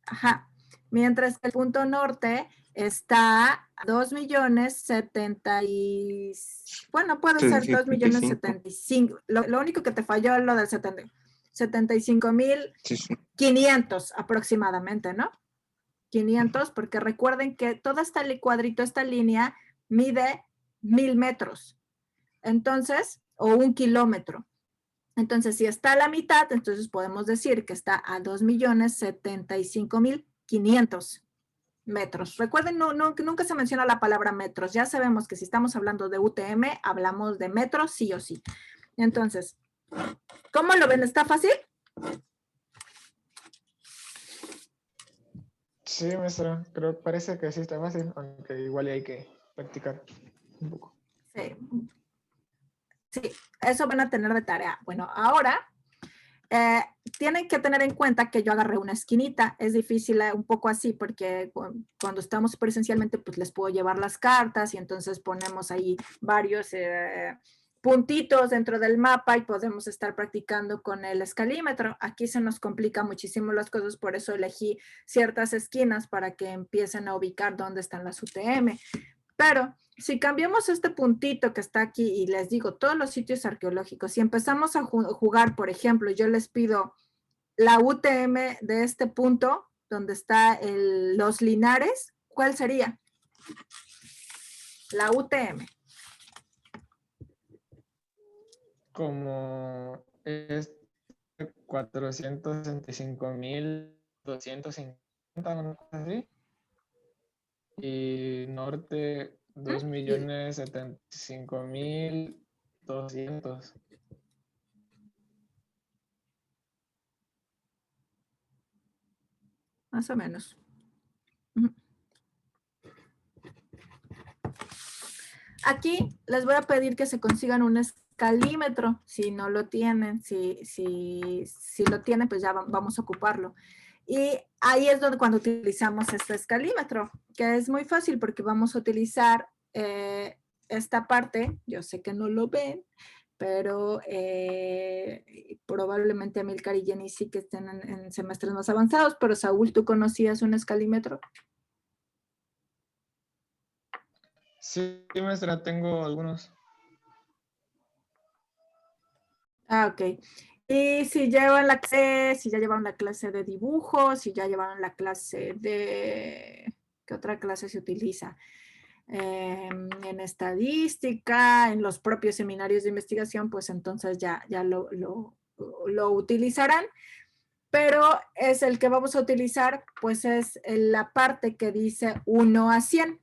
Ajá. mientras que el punto norte está a 2.070.000 y... Bueno, puede ser 2.075.000. Lo único que te falló es lo del 75.500 Sí, sí. aproximadamente, ¿no? 500, porque recuerden que todo este cuadrito, esta línea, mide 1.000 metros. Entonces, o 1 kilómetro. Entonces, si está a la mitad, entonces podemos decir que está a 2.075.500 metros. Recuerden, nunca se menciona la palabra metros. Ya sabemos que si estamos hablando de UTM, hablamos de metros sí o sí. Entonces, ¿cómo lo ven? ¿Está fácil? Sí, maestra, creo parece que sí está fácil, aunque igual hay que practicar un poco. Sí. Sí, eso van a tener de tarea. Bueno, ahora tienen que tener en cuenta que yo agarré una esquinita. Es difícil un poco así porque cuando estamos presencialmente pues les puedo llevar las cartas y entonces ponemos ahí varios puntitos dentro del mapa y podemos estar practicando con el escalímetro. Aquí se nos complica muchísimo las cosas, por eso elegí ciertas esquinas para que empiecen a ubicar dónde están las UTM. Pero si cambiamos este puntito que está aquí y les digo todos los sitios arqueológicos, si empezamos a jugar, por ejemplo, yo les pido la UTM de este punto donde está los Linares, ¿cuál sería? La UTM. Como es 465.250, una cosa así. Y norte, 2.075.200. Más o menos. Aquí les voy a pedir que se consigan un escalímetro, si no lo tienen, si lo tienen, pues ya vamos a ocuparlo. Y ahí es donde cuando utilizamos este escalímetro, que es muy fácil porque vamos a utilizar esta parte, yo sé que no lo ven, pero probablemente Amílcar y Jenny sí que estén en semestres más avanzados, pero Saúl, ¿tú conocías un escalímetro? Sí, maestra, tengo algunos. Ah, ok. Y si llevan la clase, si ya llevaron la clase de dibujo, si ya llevaron la clase de... ¿Qué otra clase se utiliza? En estadística, en los propios seminarios de investigación, pues entonces ya lo utilizarán. Pero es el que vamos a utilizar, pues es la parte que dice 1 a 100.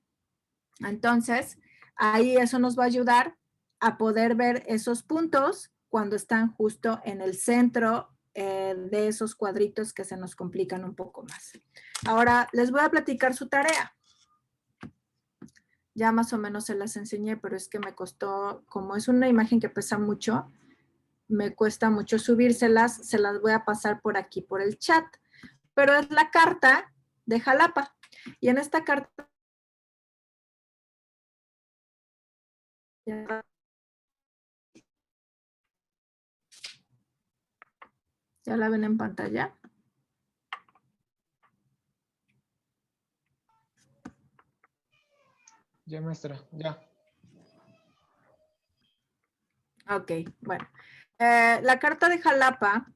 Entonces, ahí eso nos va a ayudar a poder ver esos puntos cuando están justo en el centro de esos cuadritos que se nos complican un poco más. Ahora, les voy a platicar su tarea. Ya más o menos se las enseñé, pero es que me costó, como es una imagen que pesa mucho, me cuesta mucho subírselas, se las voy a pasar por aquí, por el chat. Pero es la carta de Jalapa. Y en esta carta ¿ya la ven en pantalla? Ya, maestra, ya. Ok, bueno. La carta de Jalapa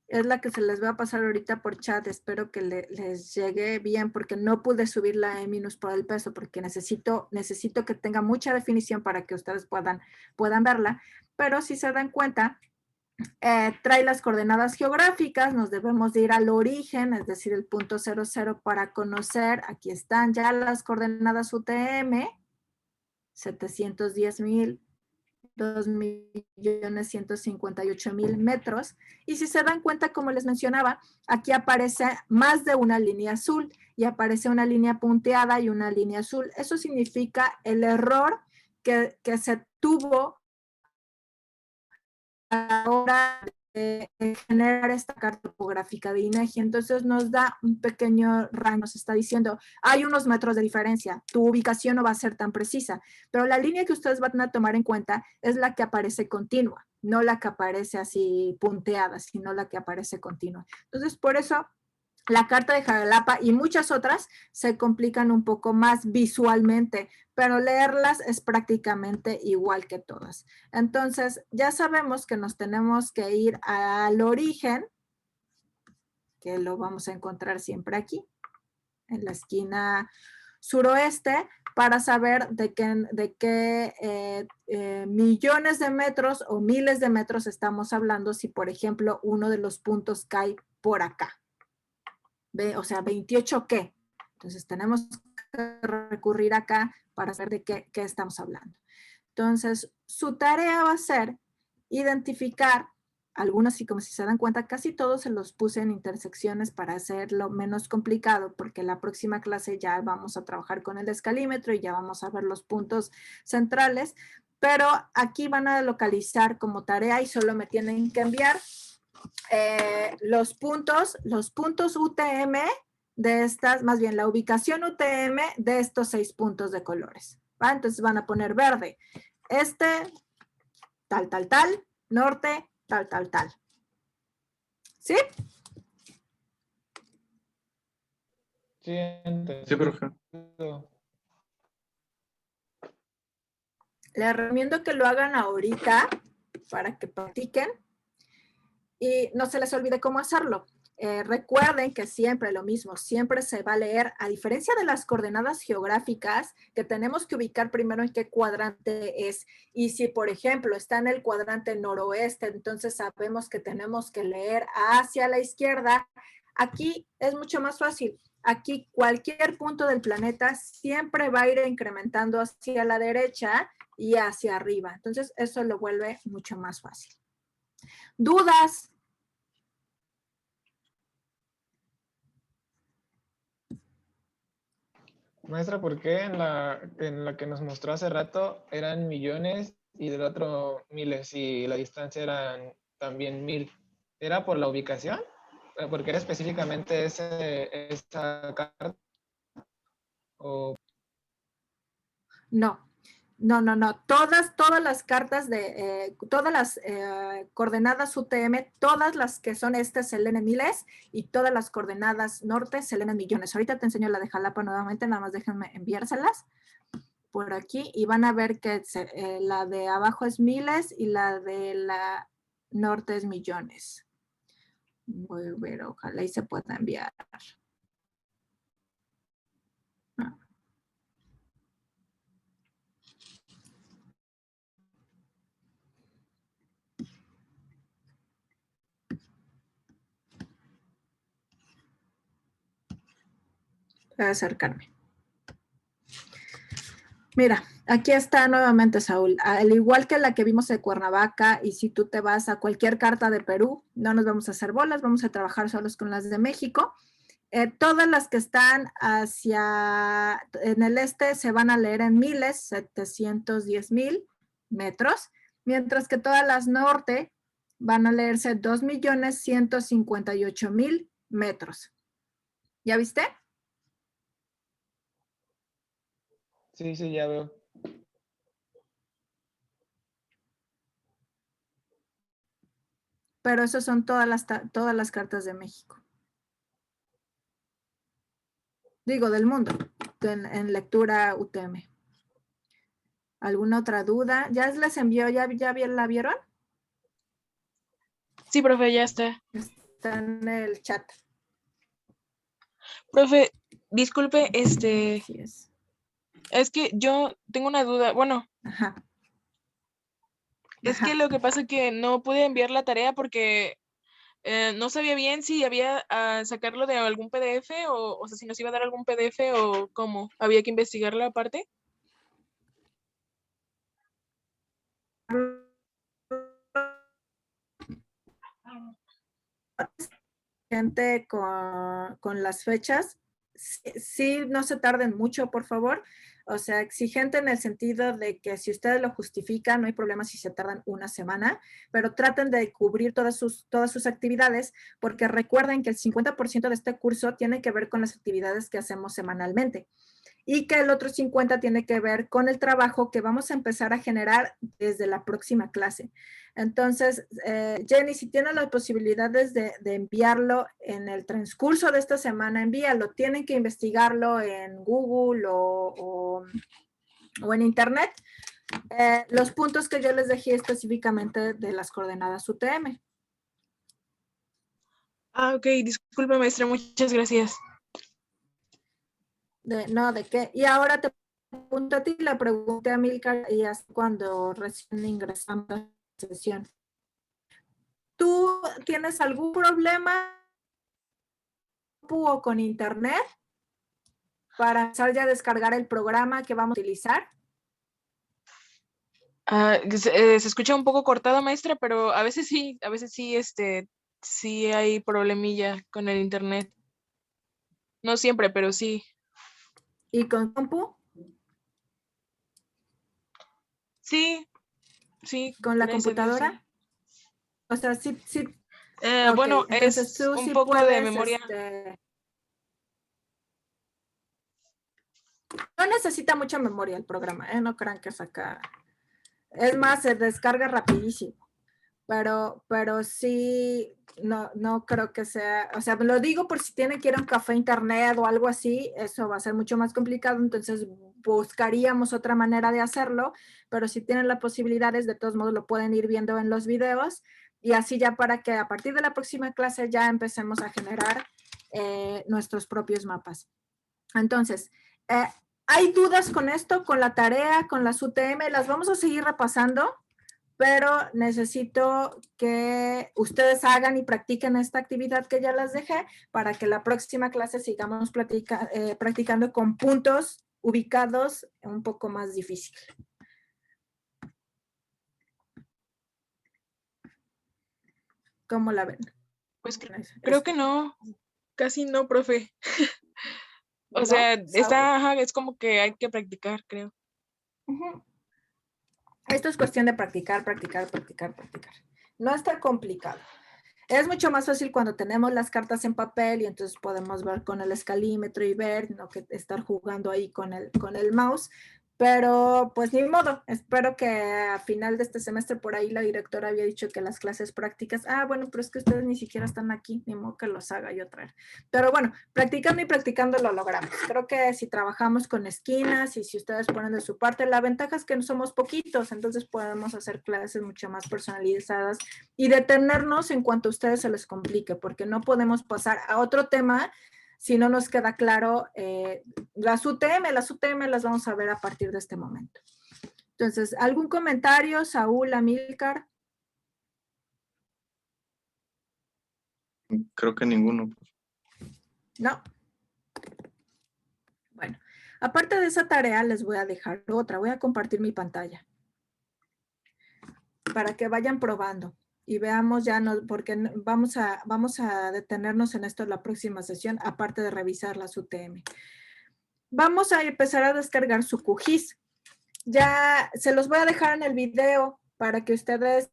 es la que se les va a pasar ahorita por chat. Espero que les llegue bien porque no pude subir la E- por el peso porque necesito que tenga mucha definición para que ustedes puedan verla. Pero si se dan cuenta, trae las coordenadas geográficas, nos debemos de ir al origen, es decir, el punto 00 para conocer, aquí están ya las coordenadas UTM, 710.000, 2.158.000 metros. Y si se dan cuenta, como les mencionaba, aquí aparece más de una línea azul y aparece una línea punteada y una línea azul. Eso significa el error que se tuvo a la hora de generar esta carta topográfica de INEGI. Entonces nos da un pequeño rango, nos está diciendo, hay unos metros de diferencia, tu ubicación no va a ser tan precisa, pero la línea que ustedes van a tomar en cuenta es la que aparece continua, no la que aparece así punteada, sino la que aparece continua. Entonces, por eso La carta de Jalapa y muchas otras se complican un poco más visualmente, pero leerlas es prácticamente igual que todas. Entonces, ya sabemos que nos tenemos que ir al origen, que lo vamos a encontrar siempre aquí, en la esquina suroeste, para saber de qué millones de metros o miles de metros estamos hablando si, por ejemplo, uno de los puntos cae por acá. O sea, 28 qué. Entonces tenemos que recurrir acá para saber de qué estamos hablando. Entonces, su tarea va a ser identificar algunos, y como si se dan cuenta, casi todos se los puse en intersecciones para hacerlo menos complicado, porque la próxima clase ya vamos a trabajar con el escalímetro y ya vamos a ver los puntos centrales, pero aquí van a localizar como tarea y solo me tienen que enviar los puntos UTM de estas, más bien la ubicación UTM de estos 6 puntos de colores. ¿Va? Entonces van a poner verde. Tal, tal, tal, norte, tal, tal, tal. ¿Sí? Sí, entendí. Sí, profe. Les recomiendo que lo hagan ahorita para que practiquen y no se les olvide cómo hacerlo. Recuerden que siempre lo mismo, siempre se va a leer, a diferencia de las coordenadas geográficas, que tenemos que ubicar primero en qué cuadrante es. Y si, por ejemplo, está en el cuadrante noroeste, entonces sabemos que tenemos que leer hacia la izquierda. Aquí es mucho más fácil. Aquí cualquier punto del planeta siempre va a ir incrementando hacia la derecha y hacia arriba. Entonces, eso lo vuelve mucho más fácil. ¿Dudas? Maestra, ¿por qué en la que nos mostró hace rato eran millones y del otro miles y la distancia eran también 1000? ¿Era por la ubicación? ¿Porque era específicamente esa carta? ¿O No. Todas las cartas todas las coordenadas UTM, todas las que son se leen en miles y todas las coordenadas norte se leen en millones. Ahorita te enseño la de Jalapa nuevamente, nada más déjenme enviárselas por aquí y van a ver que la de abajo es miles y la de la norte es millones. Voy a ver, ojalá y se pueda enviar. Voy a acercarme. Mira, aquí está nuevamente, Saúl. Al igual que la que vimos de Cuernavaca, y si tú te vas a cualquier carta de Perú, no nos vamos a hacer bolas, vamos a trabajar solos con las de México. Todas las que están en el este se van a leer en miles, 710,000 metros, mientras que todas las norte van a leerse 2,158,000 metros. ¿Ya viste? Sí, ya veo. Pero esas son todas las cartas de México. Digo, del mundo, en lectura UTM. ¿Alguna otra duda? ¿Ya les envió? ¿Ya la vieron? Sí, profe, ya está. Está en el chat. Profe, disculpe, Así es. es que yo tengo una duda. Bueno, Ajá. es que lo que pasa es que no pude enviar la tarea porque no sabía bien si había sacarlo de algún PDF o sea, si nos iba a dar algún PDF o cómo. Había que investigarlo aparte. Gente con las fechas, sí, no se tarden mucho, por favor. O sea, exigente en el sentido de que si ustedes lo justifican, no hay problema si se tardan una semana, pero traten de cubrir todas sus actividades, porque recuerden que el 50% de este curso tiene que ver con las actividades que hacemos semanalmente. y que el otro 50 tiene que ver con el trabajo que vamos a empezar a generar desde la próxima clase. Entonces, Jenny, si tienes las posibilidades de enviarlo en el transcurso de esta semana, envíalo. Tienen que investigarlo en Google o en Internet. Los puntos que yo les dejé específicamente de las coordenadas UTM. Ah, ok, disculpe, maestra, muchas gracias. No, ¿de qué? Y ahora te pregunto a ti, la pregunté a Milcar y hasta cuando recién ingresamos a la sesión. ¿Tú tienes algún problema o con internet para empezar ya a descargar el programa que vamos a utilizar? Se escucha un poco cortado, maestra, pero a veces sí, sí hay problemilla con el internet. No siempre, pero sí. ¿Y con compu? Sí, sí. ¿Con la Gracias a Dios, computadora? sí. O sea, sí. Ok, Bueno, entonces es tú un sí poco de puedes, memoria. No necesita mucha memoria el programa, no crean que saca. Es más, se descarga rapidísimo. Pero sí, no creo que sea, o sea, lo digo por si tienen que ir a un café internet o algo así, eso va a ser mucho más complicado, entonces buscaríamos otra manera de hacerlo, pero si tienen las posibilidades, de todos modos lo pueden ir viendo en los videos y así ya para que a partir de la próxima clase ya empecemos a generar nuestros propios mapas. Entonces, ¿hay dudas con esto, con la tarea, con las UTM? Las vamos a seguir repasando, pero necesito que ustedes hagan y practiquen esta actividad que ya les dejé para que la próxima clase sigamos practicando con puntos ubicados un poco más difícil. ¿Cómo la ven? Pues creo que no, casi no, profe. O ¿No? sea, es como que hay que practicar, creo. Esto es cuestión de practicar. No está complicado. Es mucho más fácil cuando tenemos las cartas en papel y entonces podemos ver con el escalímetro y ver, no que estar jugando ahí con el mouse. Pero pues ni modo, espero que a final de este semestre por ahí la directora había dicho que las clases prácticas, bueno, pero es que ustedes ni siquiera están aquí, ni modo que los haga yo traer. Pero bueno, practicando y practicando lo logramos. Creo que si trabajamos con esquinas y si ustedes ponen de su parte, la ventaja es que no somos poquitos, entonces podemos hacer clases mucho más personalizadas y detenernos en cuanto a ustedes se les complique, porque no podemos pasar a otro tema si no nos queda claro. Las UTM las vamos a ver a partir de este momento. Entonces, ¿algún comentario, Saúl, Amílcar? Creo que ninguno. No. Bueno, aparte de esa tarea, les voy a dejar otra. Voy a compartir mi pantalla para que vayan probando y veamos ya, porque vamos a detenernos en esto en la próxima sesión, aparte de revisar las UTM. Vamos a empezar a descargar su QGIS. Ya se los voy a dejar en el video para que ustedes,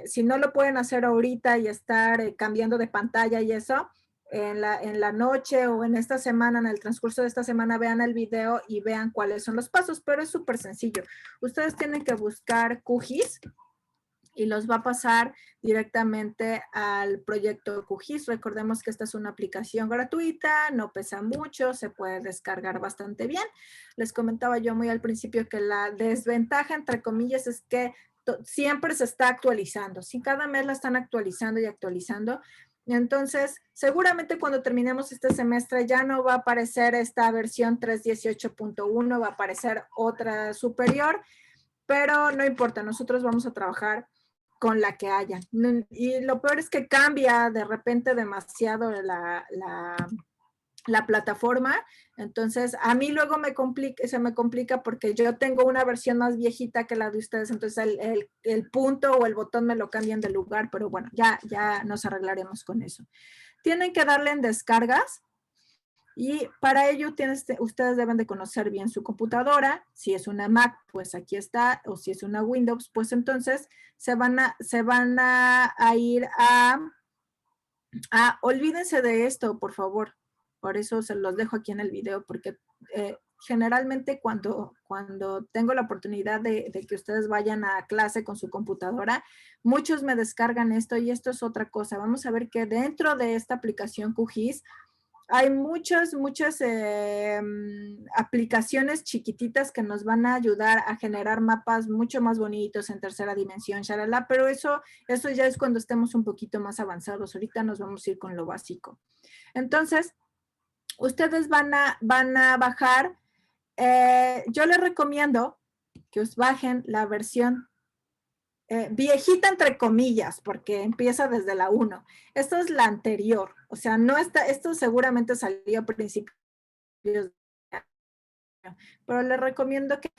si no lo pueden hacer ahorita y estar cambiando de pantalla y eso, en la noche o en esta semana, en el transcurso de esta semana, vean el video y vean cuáles son los pasos, pero es súper sencillo. Ustedes tienen que buscar QGIS y los va a pasar directamente al proyecto QGIS. Recordemos que esta es una aplicación gratuita, no pesa mucho, se puede descargar bastante bien. Les comentaba yo muy al principio que la desventaja, entre comillas, es que siempre se está actualizando. Si cada mes la están actualizando y actualizando, entonces seguramente cuando terminemos este semestre ya no va a aparecer esta versión 3.18.1, va a aparecer otra superior, pero no importa, nosotros vamos a trabajar con la que haya. Y lo peor es que cambia de repente demasiado la plataforma, entonces a mí luego se me complica porque yo tengo una versión más viejita que la de ustedes, entonces el punto o el botón me lo cambian de lugar, pero bueno, ya nos arreglaremos con eso. Tienen que darle en descargas. Y para ello ustedes deben de conocer bien su computadora. Si es una Mac, pues aquí está. O si es una Windows, pues entonces se van a ir olvídense de esto, por favor. Por eso se los dejo aquí en el video, porque generalmente cuando tengo la oportunidad de que ustedes vayan a clase con su computadora, muchos me descargan esto y esto es otra cosa. Vamos a ver que dentro de esta aplicación QGIS hay muchas aplicaciones chiquititas que nos van a ayudar a generar mapas mucho más bonitos en tercera dimensión, shalala, pero eso ya es cuando estemos un poquito más avanzados. Ahorita nos vamos a ir con lo básico. Entonces, ustedes van a bajar, yo les recomiendo que os bajen la versión viejita entre comillas, porque empieza desde la 1. Esto es la anterior, o sea, no está, esto seguramente salió a principios de año, pero les recomiendo que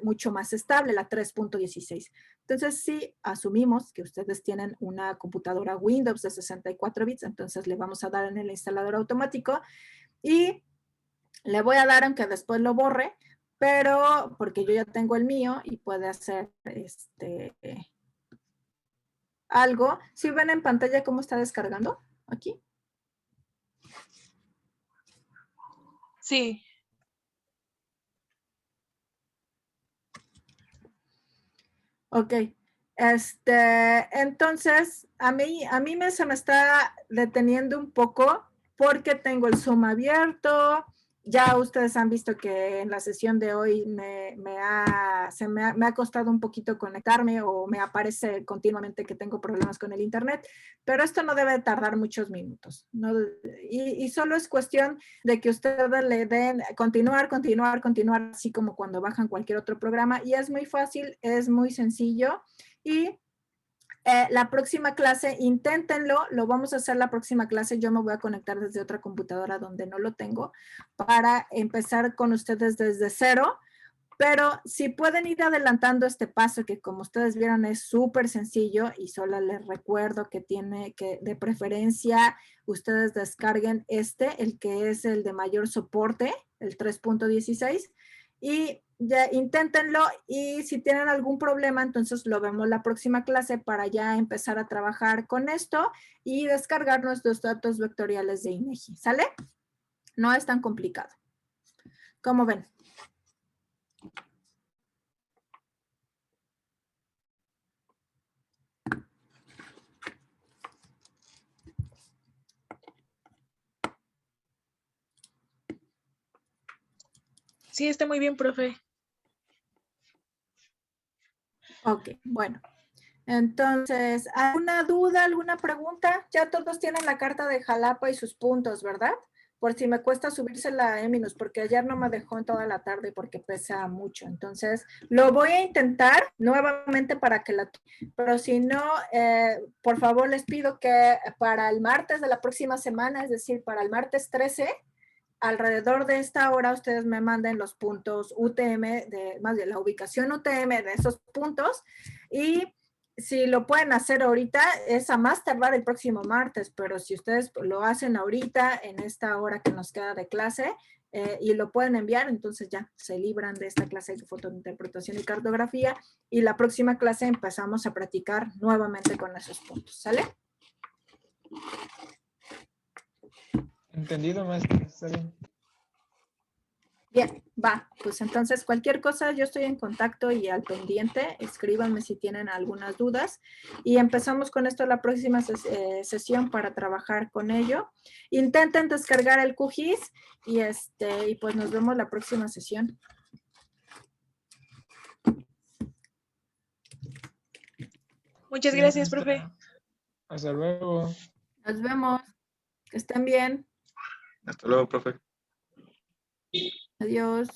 mucho más estable, la 3.16. Entonces, si asumimos que ustedes tienen una computadora Windows de 64 bits, entonces le vamos a dar en el instalador automático y le voy a dar, aunque después lo borre, pero porque yo ya tengo el mío y puede hacer algo. ¿Sí ven en pantalla cómo está descargando? Aquí. Sí. Ok. Entonces, a mí se me está deteniendo un poco porque tengo el Zoom abierto. Ya ustedes han visto que en la sesión de hoy me ha costado un poquito conectarme o me aparece continuamente que tengo problemas con el internet, pero esto no debe tardar muchos minutos, ¿no? Y solo es cuestión de que ustedes le den continuar, así como cuando bajan cualquier otro programa, y es muy fácil, es muy sencillo, y la próxima clase, inténtenlo, lo vamos a hacer la próxima clase. Yo me voy a conectar desde otra computadora donde no lo tengo para empezar con ustedes desde cero. Pero si pueden ir adelantando este paso, que como ustedes vieron es súper sencillo, y solo les recuerdo que tiene que, de preferencia, ustedes descarguen el que es el de mayor soporte, el 3.16, y ya inténtenlo, y si tienen algún problema, entonces lo vemos la próxima clase para ya empezar a trabajar con esto y descargar nuestros datos vectoriales de INEGI, ¿sale? No es tan complicado. ¿Cómo ven? Sí, está muy bien, profe. Ok, bueno. Entonces, ¿alguna duda, alguna pregunta? Ya todos tienen la carta de Jalapa y sus puntos, ¿verdad? Por si me cuesta subírsela a Eminus, porque ayer no me dejó en toda la tarde porque pesa mucho. Entonces, lo voy a intentar nuevamente para que pero si no, por favor les pido que para el martes de la próxima semana, es decir, para el martes 13, alrededor de esta hora ustedes me manden los puntos UTM, más bien la ubicación UTM de esos puntos, y si lo pueden hacer ahorita, es a más tardar el próximo martes, pero si ustedes lo hacen ahorita, en esta hora que nos queda de clase, y lo pueden enviar, entonces ya se libran de esta clase de fotointerpretación y cartografía, y la próxima clase empezamos a practicar nuevamente con esos puntos, ¿sale? Entendido, maestra. Está bien. Bien, va. Pues entonces cualquier cosa yo estoy en contacto y al pendiente. Escríbanme si tienen algunas dudas. Y empezamos con esto la próxima sesión para trabajar con ello. Intenten descargar el QGIS y pues nos vemos la próxima sesión. Muchas Sí, gracias, maestra. profe. Hasta luego. Nos vemos. Que estén bien. Hasta luego, profe. Adiós.